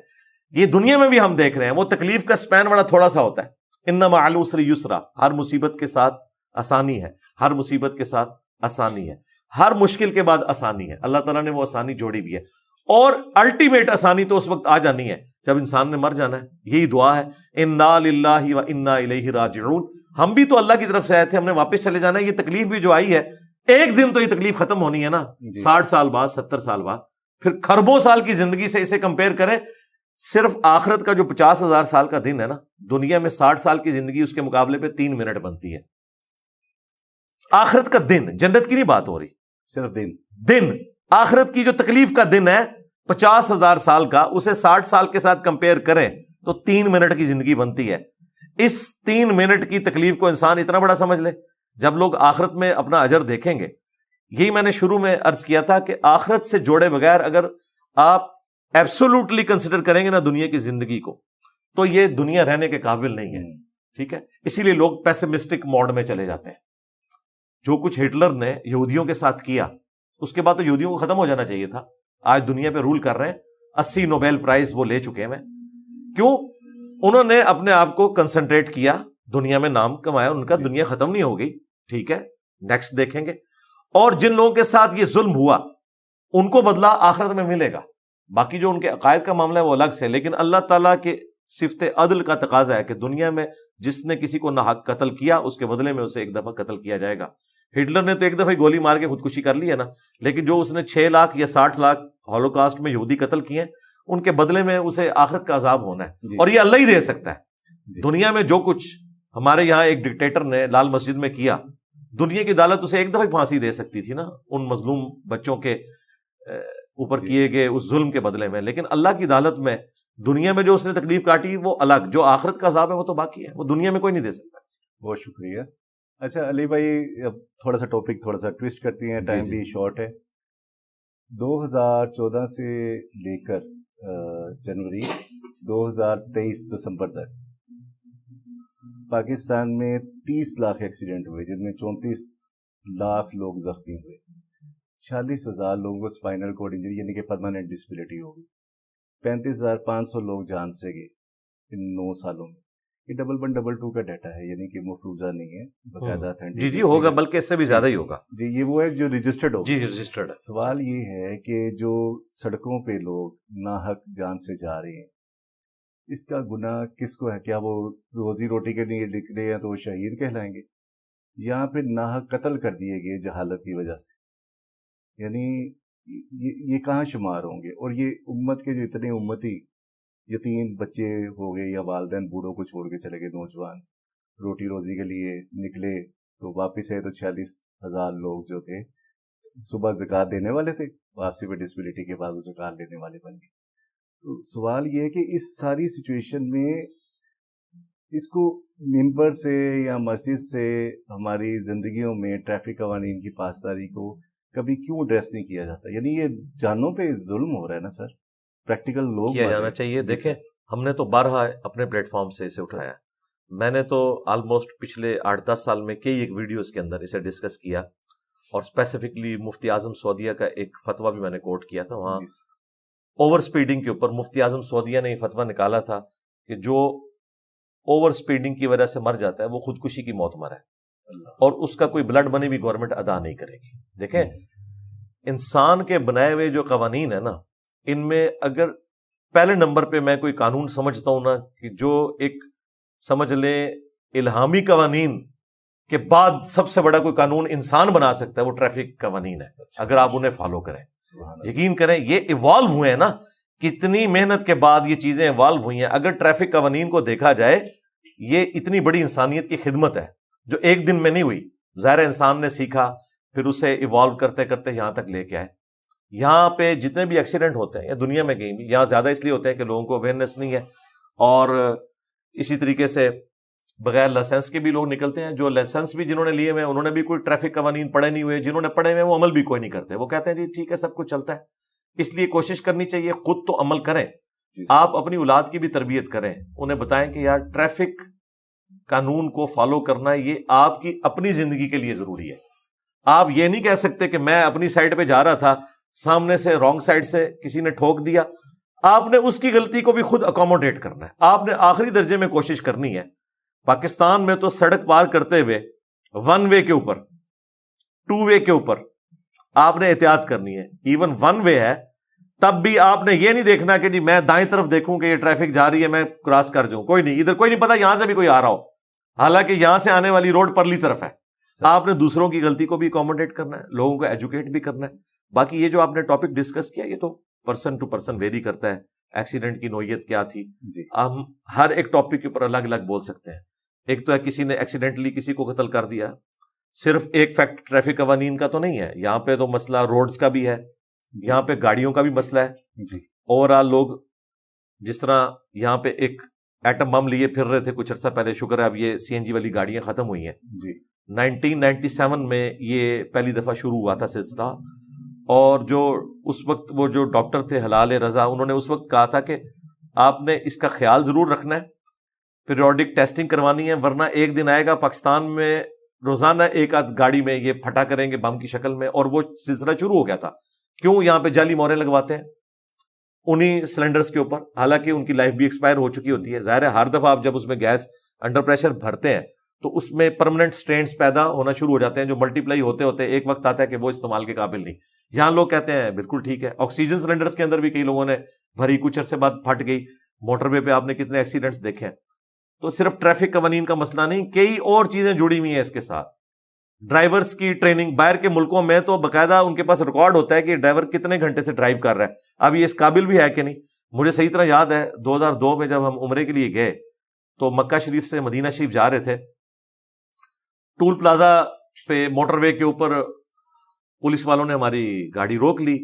Speaker 1: یہ دنیا میں بھی ہم دیکھ رہے ہیں، وہ تکلیف کا سپین بڑا تھوڑا سا ہوتا ہے۔ ان مع العسر یسرا، ہر مصیبت کے ساتھ آسانی ہے، ہر مصیبت کے ساتھ آسانی ہے، ہر مشکل کے بعد آسانی ہے، اللہ تعالیٰ نے وہ آسانی جوڑی بھی ہے، اور الٹیمیٹ آسانی تو اس وقت آ جانی ہے جب انسان نے مر جانا ہے۔ یہی دعا ہے، انا للہ و انا الیہ راجعون، ہم بھی تو اللہ کی طرف سے آئے تھے، ہم نے واپس چلے جانا ہے۔ یہ تکلیف بھی جو آئی ہے ایک دن تو یہ تکلیف ختم ہونی ہے نا، 60 سال بعد، 70 سال بعد، پھر کھربوں سال کی زندگی سے اسے کمپیئر کریں۔ صرف آخرت کا جو 50,000 سال کا دن ہے نا، دنیا میں 60 سال کی زندگی اس کے مقابلے پہ 3 منٹ بنتی ہے۔ آخرت کا دن، جنت کی نہیں بات ہو رہی،
Speaker 2: صرف
Speaker 1: دن آخرت کی جو تکلیف کا دن ہے 50,000 سال کا، اسے 60 سال کے ساتھ کمپیئر کریں تو 3 منٹ کی زندگی بنتی ہے۔ اس 3 منٹ کی تکلیف کو انسان اتنا بڑا سمجھ لے۔ جب لوگ آخرت میں اپنا اجر دیکھیں گے، یہی میں نے شروع میں عرض کیا تھا کہ آخرت سے جوڑے بغیر اگر آپ ایبسولوٹلی کنسیڈر کریں گے نا دنیا کی زندگی کو، تو یہ دنیا رہنے کے قابل نہیں ہے، ٹھیک ہے۔ اسی لیے لوگ پیسمسٹک موڈ میں چلے جاتے ہیں۔ جو کچھ ہٹلر نے یہودیوں کے ساتھ کیا، اس کے بعد تو یہودیوں کو ختم ہو جانا چاہیے تھا۔ آج دنیا پہ رول کر رہے ہیں، 80 نوبیل پرائز وہ لے چکے ہیں۔ کیوں؟ انہوں نے اپنے آپ کو کنسنٹریٹ کیا، دنیا میں نام کمایا، ان کا دنیا ختم نہیں ہو گئی، ٹھیک ہے، نیکسٹ دیکھیں گے۔ اور جن لوگوں کے ساتھ یہ ظلم ہوا ان کو بدلہ آخرت میں ملے گا، باقی جو ان کے عقائد کا معاملہ ہے وہ الگ سے، لیکن اللہ تعالیٰ کے صفت عدل کا تقاضا ہے کہ دنیا میں جس نے کسی کو ناحق قتل کیا اس کے بدلے میں اسے ایک دفعہ قتل کیا جائے گا۔ ہٹلر نے تو ایک دفعہ گولی مار کے خودکشی کر لی ہے نا، لیکن جو اس نے 6 لاکھ یا 60 لاکھ ہولوکاسٹ میں یہودی قتل کیے، ان کے بدلے میں اسے آخرت کا عذاب ہونا ہے، اور یہ اللہ ہی دے سکتا ہے۔ دنیا میں جو کچھ ہمارے یہاں ایک ڈکٹیٹر نے لال مسجد میں کیا، دنیا کی عدالت اسے ایک دفعہ پھانسی دے سکتی تھی نا، ان مظلوم بچوں کے اوپر کیے گئے اس ظلم کے بدلے میں، لیکن اللہ کی عدالت میں دنیا میں جو اس نے تکلیف کاٹی وہ الگ، جو آخرت کا عذاب ہے وہ تو باقی ہے، وہ دنیا میں کوئی نہیں دے سکتا۔
Speaker 2: بہت شکریہ۔ اچھا علی بھائی، اب تھوڑا سا ٹاپک تھوڑا سا ٹویسٹ کرتی ہیں، ٹائم بھی شارٹ ہے۔ 2014 سے لے کر جنوری 2023 دسمبر تک پاکستان میں 30 لاکھ ایکسیڈنٹ ہوئے، جن میں 34 لاکھ لوگ زخمی ہوئے، 46,000 لوگوں کو اسپائنل کارڈ انجری یعنی کہ پرماننٹ ڈسیبلٹی ہو گئی، 35,500 لوگ جان سے گئے ان 9 سالوں میں۔ یہ 11122 کا ڈیٹا ہے، یعنی کہ مفروضہ نہیں ہے، باقاعدہ
Speaker 1: جی ہوگا، بلکہ اس سے بھی زیادہ ہی ہوگا
Speaker 2: جی۔ یہ وہ ہے جو رجسٹرڈ ہوگا،
Speaker 1: جی رجسٹرڈ ہے۔
Speaker 2: سوال یہ ہے کہ جو سڑکوں پہ لوگ ناحق جان سے جا رہے ہیں، اس کا گناہ کس کو ہے؟ کیا وہ روزی روٹی کے لیے نکلے ہیں تو وہ شہید کہلائیں گے؟ یہاں پہ ناحق قتل کر دیے گئے جہالت کی وجہ سے، یعنی یہ کہاں شمار ہوں گے؟ اور یہ امت کے جو اتنے امتی یتیم بچے ہو گئے یا والدین بوڑھوں کو چھوڑ کے چلے گئے، نوجوان روٹی روزی کے لیے نکلے تو واپس آئے تو 46,000 لوگ جو تھے صبح زکوٰۃ دینے والے تھے، واپسی پہ ڈسبلٹی کے بعد وہ زکوٰۃ لینے والے بن گئے۔ تو سوال یہ ہے کہ اس ساری سچویشن میں اس کو ممبر سے یا مسجد سے ہماری زندگیوں میں ٹریفک قوانین کی پاسداری کو کبھی کیوں ایڈریس نہیں کیا جاتا؟ یعنی یہ جانوں پہ ظلم ہو رہا ہے نا سر، پریکٹیکل لوگ
Speaker 1: کیا جانا چاہیے۔ دیکھیں ہم نے تو بارہا اپنے پلیٹ فارم سے اسے اٹھایا، میں نے تو آلموسٹ پچھلے 8-10 سال میں کئی ایک ویڈیوز کے اندر اسے ڈسکس کیا، اور اسپیسیفکلی مفتی اعظم سعودیہ کا ایک فتویٰ بھی میں نے کوٹ کیا تھا، وہاں اوور سپیڈنگ کے اوپر مفتی اعظم سعودیہ نے یہ فتویٰ نکالا تھا کہ جو اوور سپیڈنگ کی وجہ سے مر جاتا ہے وہ خودکشی کی موت مرا ہے، اور اس کا کوئی بلڈ منی بھی گورنمنٹ ادا نہیں کرے گی۔ دیکھیں انسان کے بنائے ہوئے جو قوانین ہیں نا، ان میں اگر پہلے نمبر پہ میں کوئی قانون سمجھتا ہوں نا کہ جو ایک سمجھ لیں الہامی قوانین کے بعد سب سے بڑا کوئی قانون انسان بنا سکتا ہے وہ ٹریفک قوانین ہے، اگر آپ انہیں فالو کریں۔ یقین کریں یہ ایوالو ہوئے ہیں نا، کتنی محنت کے بعد یہ چیزیں ایوالو ہوئی ہیں۔ اگر ٹریفک قوانین کو دیکھا جائے یہ اتنی بڑی انسانیت کی خدمت ہے جو ایک دن میں نہیں ہوئی، ظاہر انسان نے سیکھا پھر اسے ایوالو کرتے کرتے یہاں تک لے کے آئے۔ یہاں پہ جتنے بھی ایکسیڈنٹ ہوتے ہیں یا دنیا میں کہیں بھی، یہاں زیادہ اس لیے ہوتے ہیں کہ لوگوں کو اویئرنیس نہیں ہے، اور اسی طریقے سے بغیر لائسنس کے بھی لوگ نکلتے ہیں، جو لائسنس بھی جنہوں نے لیے ہوئے انہوں نے بھی کوئی ٹریفک قوانین پڑھے نہیں ہوئے، جنہوں نے پڑھے ہوئے وہ عمل بھی کوئی نہیں کرتے، وہ کہتے ہیں جی ٹھیک ہے سب کچھ چلتا ہے۔ اس لیے کوشش کرنی چاہیے خود تو عمل کریں، آپ اپنی اولاد کی بھی تربیت کریں، انہیں بتائیں کہ یار ٹریفک قانون کو فالو کرنا یہ آپ کی اپنی زندگی کے لیے ضروری ہے۔ آپ یہ نہیں کہہ سکتے کہ میں اپنی سائڈ پہ جا رہا تھا، سامنے سے رانگ سائڈ سے کسی نے ٹھوک دیا، آپ نے اس کی غلطی کو بھی خود اکوموڈیٹ کرنا ہے، آپ نے آخری درجے میں کوشش کرنی ہے۔ پاکستان میں تو سڑک پار کرتے ہوئے 1 وے کے اوپر 2 وے کے اوپر آپ نے احتیاط کرنی ہے، ایون 1 وے ہے تب بھی آپ نے یہ نہیں دیکھنا کہ جی میں دائیں طرف دیکھوں کہ یہ ٹریفک جا رہی ہے میں کراس کر جاؤں، کوئی نہیں، ادھر کوئی نہیں پتا یہاں سے بھی کوئی آ رہا ہو، حالانکہ یہاں سے آنے والی روڈ پرلی طرف ہے۔ آپ نے دوسروں کی غلطی کو بھی اکوموڈیٹ کرنا ہے، لوگوں کو ایجوکیٹ بھی کرنا ہے۔ باقی یہ جو آپ نے ٹاپک ڈسکس کیا یہ تو پرسن ٹو پرسن ویری کرتا ہے، ایکسیڈنٹ کی نوعیت کیا تھی، ہم ہر ایک ٹاپک کے اوپر الگ الگ بول سکتے ہیں۔ ایک تو ہے کسی نے ایکسیڈنٹلی کسی کو قتل کر دیا، صرف ایک فیکٹ ٹریفک قوانین کا تو نہیں ہے، یہاں پہ تو مسئلہ روڈز کا بھی ہے، یہاں پہ گاڑیوں کا بھی مسئلہ ہے۔ اوور آل لوگ جس طرح یہاں پہ ایک ایٹم بم لیے پھر رہے تھے کچھ عرصہ پہلے، شکر ہے اب یہ CNG والی گاڑیاں ختم ہوئی ہیں۔ 1997 میں یہ پہلی دفعہ شروع ہوا تھا سلسلہ، اور جو اس وقت وہ جو ڈاکٹر تھے حلال رضا، انہوں نے اس وقت کہا تھا کہ آپ نے اس کا خیال ضرور رکھنا ہے، پیریوڈک ٹیسٹنگ کروانی ہے، ورنہ ایک دن آئے گا پاکستان میں روزانہ ایک آدھ گاڑی میں یہ پھٹا کریں گے بم کی شکل میں۔ اور وہ سلسلہ شروع ہو گیا تھا، کیوں؟ یہاں پہ جعلی موریں لگواتے ہیں انہی سلنڈرز کے اوپر، حالانکہ ان کی لائف بھی ایکسپائر ہو چکی ہوتی ہے۔ ظاہر ہے ہر دفعہ آپ جب اس میں گیس انڈر پریشر بھرتے ہیں تو اس میں پرماننٹ سٹرینز پیدا ہونا شروع ہو جاتے ہیں، جو ملٹی پلائی ہوتے ہوتے ایک وقت آتا ہے کہ وہ استعمال کے قابل نہیں۔ یہاں لوگ کہتے ہیں بالکل ٹھیک ہے۔ آکسیجن سلنڈرز کے اندر بھی کئی لوگوں نے بھری، کچھ عرصے بعد پھٹ گئی، موٹر وے پہ آپ نے کتنے ایکسیڈنٹس دیکھے ہیں۔ تو صرف ٹریفک قوانین کا مسئلہ نہیں، کئی اور چیزیں جڑی ہوئی ہیں اس کے ساتھ۔ ڈرائیورز کی ٹریننگ، باہر کے ملکوں میں تو باقاعدہ ان کے پاس ریکارڈ ہوتا ہے کہ ڈرائیور کتنے گھنٹے سے ڈرائیو کر رہا ہے، اب یہ اس قابل بھی ہے کہ نہیں۔ مجھے صحیح طرح یاد ہے 2002 میں جب ہم عمرے کے لیے گئے تو مکہ شریف سے مدینہ شریف جا رہے تھے، ٹول پلازا پہ موٹر وے کے اوپر پولیس والوں نے ہماری گاڑی روک لی،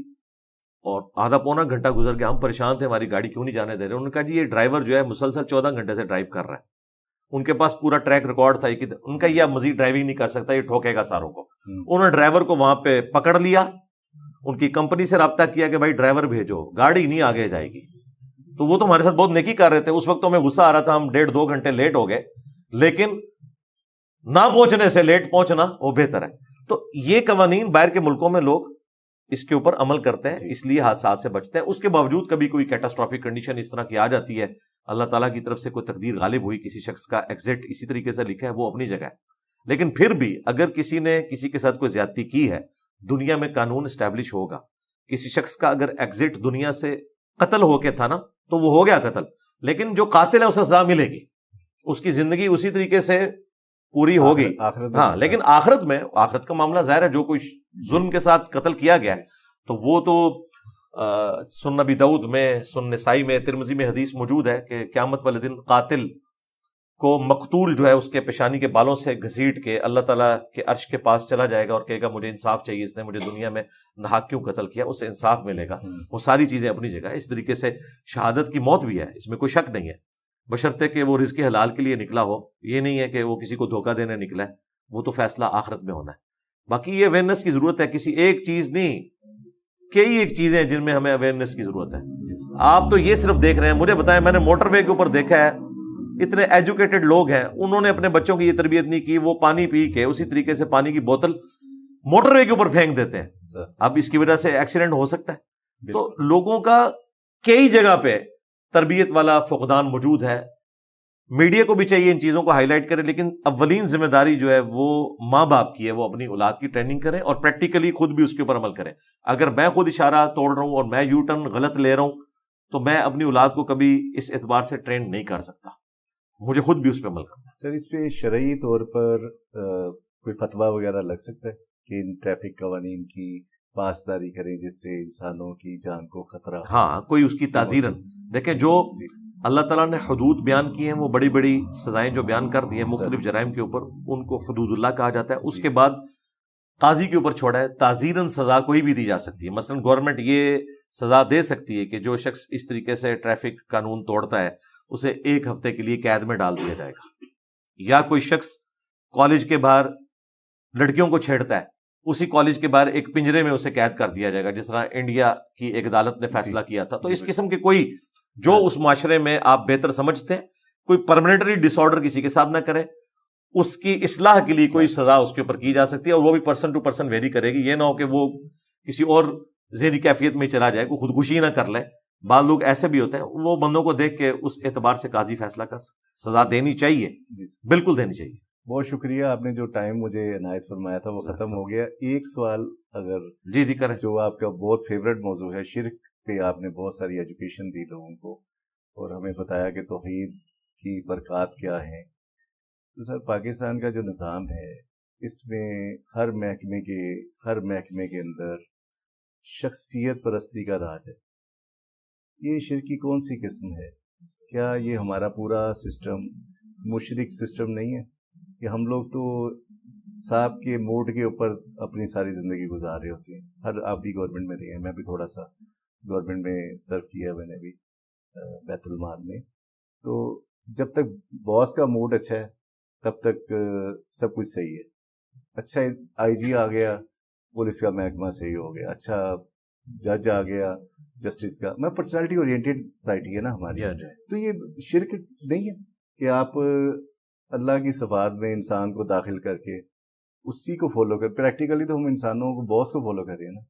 Speaker 1: اور آدھا پونا گھنٹہ گزر گیا، ہم پریشان تھے ہماری گاڑی کیوں نہیں جانے دے رہے۔ انہوں نے کہا جی یہ ڈرائیور جو ہے مسلسل 14 گھنٹے سے ڈرائیو کر رہا ہے، ان کے پاس پورا ٹریک ریکارڈ تھا، ان کا یہ اب مزید ڈرائیونگ نہیں کر سکتا، یہ ٹھوکے گا ساروں کو۔ انہوں نے ڈرائیور کو وہاں پہ پکڑ لیا، ان کی کمپنی سے رابطہ کیا کہ بھائی ڈرائیور بھیجو، گاڑی نہیں آگے جائے گی۔ تو وہ تو ہمارے ساتھ بہت نیکی کر رہے تھے، اس وقت تو ہمیں غصہ آ رہا تھا، ہم 1.5-2 گھنٹے لیٹ ہو گئے، لیکن نہ پہنچنے سے لیٹ پہنچنا وہ بہتر ہے۔ تو یہ قوانین باہر کے ملکوں میں لوگ اس کے اوپر عمل کرتے ہیں، اس لیے حادثات سے بچتے ہیں۔ اس کے باوجود کبھی کوئی کیٹاسٹرافک کنڈیشن اس طرح کی آ جاتی ہے، اللہ تعالیٰ کی طرف سے کوئی تقدیر غالب ہوئی، کسی شخص کا ایگزٹ اسی طریقے سے لکھا ہے، وہ اپنی جگہ ہے۔ لیکن پھر بھی اگر کسی نے کسی کے ساتھ کوئی زیادتی کی ہے، دنیا میں قانون اسٹیبلش ہوگا۔ کسی شخص کا اگر ایگزٹ دنیا سے قتل ہو کے تھا نا تو وہ ہو گیا قتل، لیکن جو قاتل ہے اسے سزا ملے گی, اس کی زندگی اسی طریقے سے پوری ہوگی. ہاں, لیکن آخرت کا معاملہ ظاہر ہے, جو کوئی ظلم کے ساتھ قتل کیا گیا ہے تو وہ تو سنن نبی داؤد میں, سنن نسائی میں, ترمذی میں حدیث موجود ہے کہ قیامت والے دن قاتل کو مقتول جو ہے اس کے پیشانی کے بالوں سے گھسیٹ کے اللہ تعالیٰ کے عرش کے پاس چلا جائے گا اور کہے گا مجھے انصاف چاہیے, اس نے مجھے دنیا میں ناحق کیوں قتل کیا, اسے انصاف ملے گا. وہ ساری چیزیں اپنی جگہ. اس طریقے سے شہادت کی موت بھی ہے, اس میں کوئی شک نہیں ہے, بشرطے کہ وہ رزق حلال کے لیے نکلا ہو. یہ نہیں ہے کہ وہ کسی کو دھوکہ دینے نکلا ہے, وہ تو فیصلہ آخرت میں ہونا ہے. باقی یہ اویئرنیس کی ضرورت ہے, کسی ایک چیز نہیں, کئی ایک چیزیں جن میں ہمیں اویئرنیس کی ضرورت ہے. آپ تو یہ صرف دیکھ رہے ہیں, مجھے بتائیں, میں نے موٹر وے کے اوپر دیکھا ہے اتنے ایجوکیٹڈ لوگ ہیں, انہوں نے اپنے بچوں کی یہ تربیت نہیں کی, وہ پانی پی کے اسی طریقے سے پانی کی بوتل موٹر وے کے اوپر پھینک دیتے ہیں. اب اس کی وجہ سے ایکسیڈنٹ ہو سکتا ہے. تو لوگوں کا کئی جگہ پہ تربیت والا فقدان موجود ہے. میڈیا کو بھی چاہیے ان چیزوں کو ہائی لائٹ کرے, لیکن اولین ذمہ داری جو ہے وہ ماں باپ کی ہے, وہ اپنی اولاد کی ٹریننگ کریں اور پریکٹیکلی خود بھی اس کے اوپر عمل کریں. اگر میں خود اشارہ توڑ رہا ہوں اور میں یو ٹرن غلط لے رہا ہوں تو میں اپنی اولاد کو کبھی اس اعتبار سے ٹرین نہیں کر سکتا, مجھے خود بھی اس پہ عمل کرنا ہے.
Speaker 2: سر, اس پہ شرعی طور پر کوئی فتویٰ وغیرہ لگ سکتا ہے کہ ان ٹریفک قوانین کی پاسداری کریں جس سے انسانوں کی جان کو خطرہ؟
Speaker 1: ہاں, کوئی اس کی تعزیراً دیکھیں, جو اللہ تعالیٰ نے حدود بیان کی ہیں, وہ بڑی بڑی سزائیں جو بیان کر دی ہیں مختلف جرائم کے اوپر, ان کو حدود اللہ کہا جاتا ہے. اس کے بعد قاضی کے اوپر چھوڑا ہے, تعزیراً سزا کوئی بھی دی جا سکتی ہے. مثلاً گورنمنٹ یہ سزا دے سکتی ہے کہ جو شخص اس طریقے سے ٹریفک قانون توڑتا ہے اسے 1 ہفتے کے لیے قید میں ڈال دیا جائے گا. یا کوئی شخص کالج کے باہر لڑکیوں کو چھیڑتا ہے, اسی کالج کے باہر ایک پنجرے میں اسے قید کر دیا جائے گا, جس طرح انڈیا کی ایک عدالت نے فیصلہ کیا تھا. تو اس قسم کے کوئی جو اس معاشرے میں آپ بہتر سمجھتے ہیں, کوئی پرماننٹلی ڈس آرڈر کسی کے ساتھ نہ کرے, اس کی اصلاح کے لیے کوئی سزا اس کے اوپر کی جا سکتی ہے, اور وہ بھی پرسن ٹو پرسن ویری کرے گی. یہ نہ ہو کہ وہ کسی اور ذہنی کیفیت میں چلا جائے, کوئی خودکشی نہ کر لے. بعض لوگ ایسے بھی ہوتے ہیں, وہ بندوں کو دیکھ کے اس اعتبار سے قاضی فیصلہ کر سکتے ہیں. سزا دینی چاہیے, بالکل دینی چاہیے.
Speaker 2: بہت شکریہ, آپ نے جو ٹائم مجھے عنایت فرمایا تھا وہ ختم ہو گیا. ایک سوال اگر
Speaker 1: جی کریں,
Speaker 2: جو آپ کا بہت فیوریٹ موضوع ہے, شرک پہ آپ نے بہت ساری ایجوکیشن دی لوگوں کو اور ہمیں بتایا کہ توحید کی برکات کیا ہیں. تو سر, پاکستان کا جو نظام ہے اس میں ہر محکمے کے اندر شخصیت پرستی کا راج ہے. یہ شرک کی کون سی قسم ہے؟ کیا یہ ہمارا پورا سسٹم مشرک سسٹم نہیں ہے کہ ہم لوگ تو صاحب کے موڈ کے اوپر اپنی ساری زندگی گزار رہے ہوتے ہیں؟ آپ بھی گورنمنٹ میں رہے ہیں, میں بھی تھوڑا سا گورنمنٹ میں سرو کیا, میں نے بھی بیت المال میں. تو جب تک باس کا موڈ اچھا ہے تب تک سب کچھ صحیح ہے. اچھا آئی جی آ گیا, پولیس کا محکمہ صحیح ہو گیا, اچھا جج آ گیا, جسٹس کا. میں پرسنالٹی اورینٹیڈ سوسائٹی ہے نا ہماری, تو یہ شرک نہیں ہے کہ آپ اللہ کی صفات میں انسان کو داخل کر کے اسی کو فالو کر. پریکٹیکلی تو ہم انسانوں کو باس کو فالو کر رہے ہیں نا.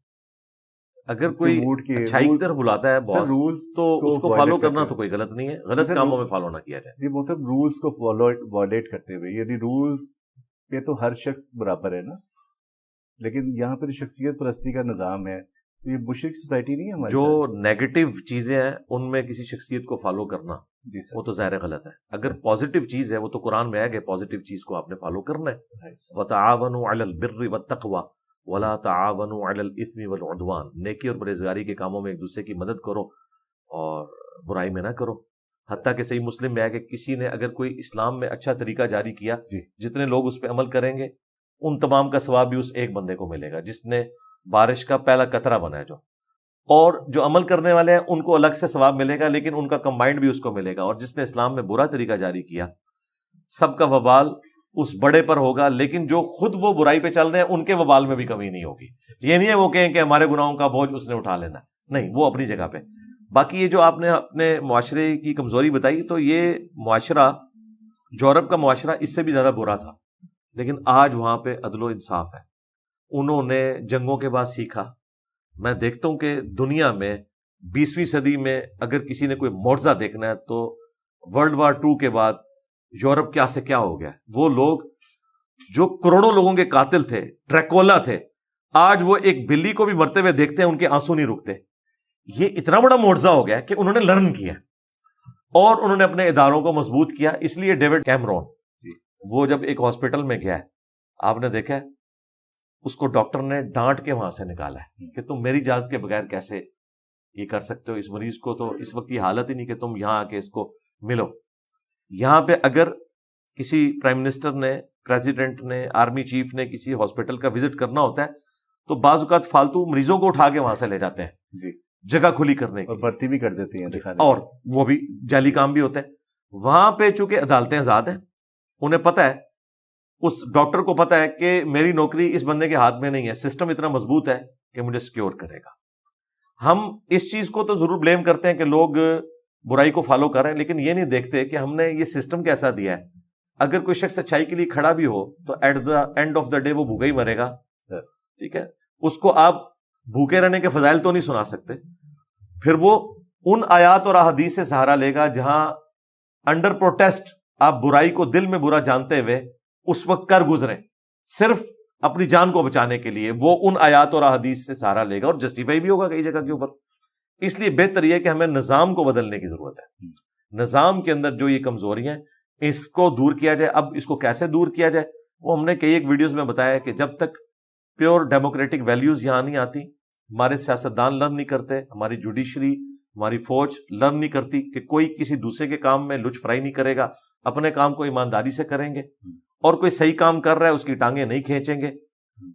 Speaker 1: اگر کوئی اچھائی کی طرف بلاتا ہے باس تو اس کو فالو کرنا تو کوئی غلط نہیں ہے, غلط کاموں میں فالو نہ کیا جائے.
Speaker 2: جی مطلب رولز کو وائلیٹ کرتے ہوئے, یعنی رولز پہ تو ہر شخص برابر ہے نا, لیکن یہاں پہ شخصیت پرستی کا نظام ہے, تو یہ مشرک سوسائٹی نہیں ہے ہماری.
Speaker 1: جو نیگیٹو چیزیں ہیں ان میں کسی شخصیت کو فالو کرنا
Speaker 2: جی سر,
Speaker 1: وہ تو ظاہر غلط ہے. اگر پازیٹیو چیز ہے وہ تو قرآن میں ہے کہ پازیٹیو چیز کو آپ نے فالو کرنا ہے. وَتَعَاوَنُوا عَلَى الْبِرِّ وَالتَّقْوَى وَلَا تَعَاوَنُوا عَلَى الْإِثْمِ وَالْعُدْوَانِ. نیکی اور پرہیزگاری کے کاموں میں ایک دوسرے کی مدد کرو اور برائی میں نہ کرو. حتیٰ کہ صحیح مسلم میں ہے کہ کسی نے اگر کوئی اسلام میں اچھا طریقہ جاری کیا, جتنے لوگ اس پہ عمل کریں گے ان تمام کا ثواب بھی اس ایک بندے کو ملے گا جس نے بارش کا پہلا قطرہ بنا ہے. اور جو عمل کرنے والے ہیں ان کو الگ سے ثواب ملے گا, لیکن ان کا کمبائنڈ بھی اس کو ملے گا. اور جس نے اسلام میں برا طریقہ جاری کیا, سب کا وبال اس بڑے پر ہوگا, لیکن جو خود وہ برائی پہ چل رہے ہیں ان کے وبال میں بھی کمی نہیں ہوگی. یہ نہیں ہے وہ کہیں کہ ہمارے گناہوں کا بوجھ اس نے اٹھا لینا, نہیں, وہ اپنی جگہ پہ. باقی یہ جو آپ نے اپنے معاشرے کی کمزوری بتائی, تو یہ معاشرہ یورپ کا معاشرہ اس سے بھی زیادہ برا تھا, لیکن آج وہاں پہ عدل و انصاف ہے. انہوں نے جنگوں کے بعد سیکھا. میں دیکھتا ہوں کہ دنیا میں 20ویں صدی میں اگر کسی نے کوئی معجزہ دیکھنا ہے تو ورلڈ وار 2 کے بعد یورپ کیا سے کیا ہو گیا. وہ لوگ جو کروڑوں لوگوں کے قاتل تھے, ڈریکولا تھے, آج وہ ایک بلی کو بھی مرتے ہوئے دیکھتے ہیں ان کے آنسو نہیں رکتے. یہ اتنا بڑا معجزہ ہو گیا کہ انہوں نے لرن کیا. اور انہوں نے اپنے اداروں کو مضبوط کیا. اس لیے ڈیوڈ کیمرون وہ جب ایک ہاسپٹل میں گیا ہے, آپ نے دیکھا ہے اس کو ڈاکٹر نے ڈانٹ کے وہاں سے نکالا ہے کہ تم میری اجازت کے بغیر کیسے یہ کر سکتے ہو, اس مریض کو تو اس وقت یہ حالت ہی نہیں کہ تم یہاں آ کے اس کو ملو. یہاں پہ اگر کسی پرائم منسٹر نے, پریزیڈنٹ نے, آرمی چیف نے کسی ہاسپٹل کا وزٹ کرنا ہوتا ہے تو بعض اوقات فالتو مریضوں کو اٹھا کے وہاں سے لے جاتے ہیں
Speaker 2: جی,
Speaker 1: جگہ کھلی کرنے کی,
Speaker 2: اور بھرتی بھی کر دیتی ہیں دکھانے,
Speaker 1: اور وہ بھی جعلی کام بھی ہوتا ہے. وہاں پہ چونکہ عدالتیں آزاد ہیں, انہیں پتہ ہے, اس ڈاکٹر کو پتہ ہے کہ میری نوکری اس بندے کے ہاتھ میں نہیں ہے, سسٹم اتنا مضبوط ہے کہ مجھے سیکیور کرے گا. ہم اس چیز کو تو ضرور بلیم کرتے ہیں کہ لوگ برائی کو فالو کر رہے ہیں, لیکن یہ نہیں دیکھتے کہ ہم نے یہ سسٹم کیسا دیا ہے. اگر کوئی شخص اچھائی کے لیے کھڑا بھی ہو تو at the end of the day وہ بھوکا ہی مرے گا سر, ٹھیک ہے. اس کو آپ بھوکے رہنے کے فضائل تو نہیں سنا سکتے. پھر وہ ان آیات اور احادیث سے سہارا لے گا جہاں انڈر پروٹیسٹ آپ برائی کو دل میں برا جانتے ہوئے اس وقت کر گزریں صرف اپنی جان کو بچانے کے لیے, وہ ان آیات اور احادیث سے سہارا لے گا اور جسٹیفائی بھی ہوگا کئی جگہ کے اوپر. اس لیے بہتر یہ کہ ہمیں نظام کو بدلنے کی ضرورت ہے. نظام کے اندر جو یہ کمزوریاں ہیں اس کو دور کیا جائے. اب اس کو کیسے دور کیا جائے وہ ہم نے کئی ایک ویڈیوز میں بتایا کہ جب تک پیور ڈیموکریٹک ویلیوز یہاں نہیں آتی, ہمارے سیاستدان لرن نہیں کرتے, ہماری جوڈیشری, ہماری فوج لرن نہیں کرتی کہ کوئی کسی دوسرے کے کام میں لچ فرائی نہیں کرے گا, اپنے کام کو ایمانداری سے کریں گے, اور کوئی صحیح کام کر رہا ہے اس کی ٹانگیں نہیں کھینچیں گے,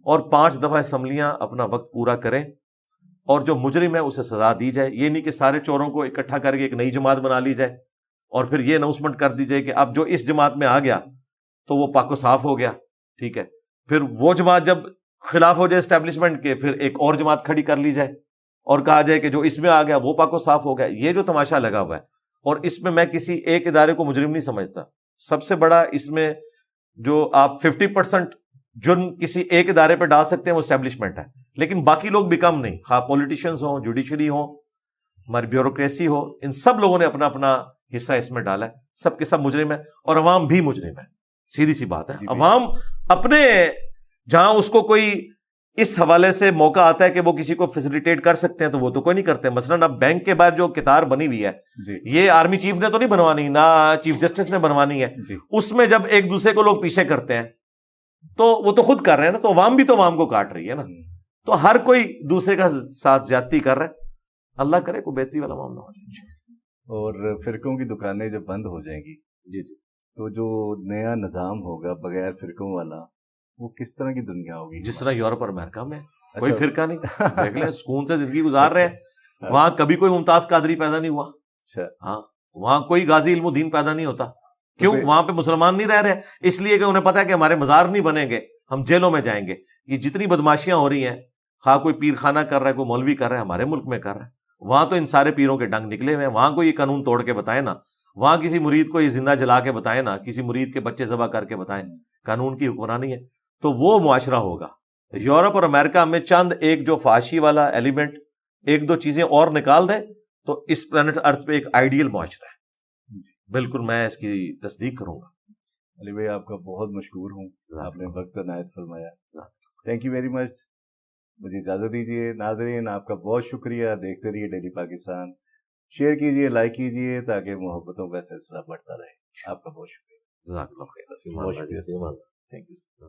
Speaker 1: اور 5 دفعہ اسمبلیاں اپنا وقت پورا کریں, اور جو مجرم ہے اسے سزا دی جائے. یہ نہیں کہ سارے چوروں کو اکٹھا کر کے ایک نئی جماعت بنا لی جائے اور پھر یہ اناؤنسمنٹ کر دی جائے کہ اب جو اس جماعت میں آ گیا تو وہ پاک و صاف ہو گیا, ٹھیک ہے. پھر وہ جماعت جب خلاف ہو جائے اسٹیبلشمنٹ کے, پھر ایک اور جماعت کھڑی کر لی جائے اور کہا جائے کہ جو اس میں آ گیا وہ پاک و صاف ہو گیا. یہ جو تماشا لگا ہوا ہے, اور اس میں میں کسی ایک ادارے کو مجرم نہیں سمجھتا. سب سے بڑا اس میں جو آپ 50% جرم کسی ایک ادارے پہ ڈال سکتے ہیں وہ اسٹیبلشمنٹ ہے, لیکن باقی لوگ بھی کم نہیں, خواہ پولیٹیشینز ہوں, جوڈیشری ہوں, ہماری بیوروکریسی ہو, ان سب لوگوں نے اپنا اپنا حصہ اس میں ڈالا ہے. سب کے سب مجرم ہے, اور عوام بھی مجرم ہے. سیدھی سی بات ہے. عوام اپنے جہاں اس کو کوئی اس حوالے سے موقع آتا ہے کہ وہ کسی کو فیسیلیٹیٹ کر سکتے ہیں تو وہ تو کوئی نہیں کرتے. مثلاً اب بینک کے باہر جو قطار بنی ہوئی ہے یہ آرمی چیف نے تو نہیں بنوانی, نہ چیف جسٹس نے بنوانی ہے. اس میں جب ایک دوسرے کو لوگ پیچھے کرتے ہیں تو وہ تو خود کر رہے ہیں نا, تو عوام بھی تو عوام کو کاٹ رہی ہے نا. تو ہر کوئی دوسرے کا ساتھ زیادتی کر رہا ہے. اللہ کرے کوئی بہتری والا معاملہ ہو جائے.
Speaker 2: اور فرقوں کی دکانیں جب بند ہو جائیں گی تو جو نیا نظام ہوگا بغیر فرقوں والا وہ کس طرح کی دنیا ہوگی؟
Speaker 1: جس طرح یورپ اور امریکہ میں کوئی فرقہ نہیں, دیکھ لیں سکون سے زندگی گزار رہے ہیں. وہاں کبھی کوئی ممتاز قادری پیدا نہیں ہوا. ہاں, وہاں کوئی غازی علم الدین پیدا نہیں ہوتا. کیوں؟ وہاں پہ مسلمان نہیں رہ رہے, اس لیے کہ انہیں پتا ہے کہ ہمارے مزار نہیں بنیں گے, ہم جیلوں میں جائیں گے. یہ جتنی بدماشیاں ہو رہی ہیں, خواہ کوئی پیر خانہ کر رہا ہے, کوئی مولوی کر رہا ہے, ہمارے ملک میں کر رہا ہے. وہاں تو ان سارے پیروں کے ڈنگ نکلے ہوئے ہیں. وہاں کوئی یہ قانون توڑ کے بتائے نا, وہاں کسی مرید کو یہ زندہ جلا کے بتائے نا, کسی مرید کے بچے ذبح کر کے بتائیں قانون کی حکمرانی ہے, تو وہ معاشرہ ہوگا. یورپ اور امریکہ میں چند ایک جو فحاشی والا ایلیمنٹ, ایک دو چیزیں اور نکال دیں تو اس پلانٹ ارتھ پہ ایک آئیڈیل معاشرہ ہے. بالکل میں اس کی تصدیق کروں گا.
Speaker 2: علی بھائی آپ کا بہت مشکور ہوں, آپ نے وقت عنایت فرمایا. Thank you very much. مجھے اجازت دیجیے. ناظرین آپ کا بہت شکریہ. دیکھتے رہیے ڈیلی پاکستان. شیئر کیجیے, لائک کیجیے تاکہ محبتوں کا سلسلہ بڑھتا رہے. آپ کا بہت شکریہ.
Speaker 1: جزاک اللہ خیر. Thank you.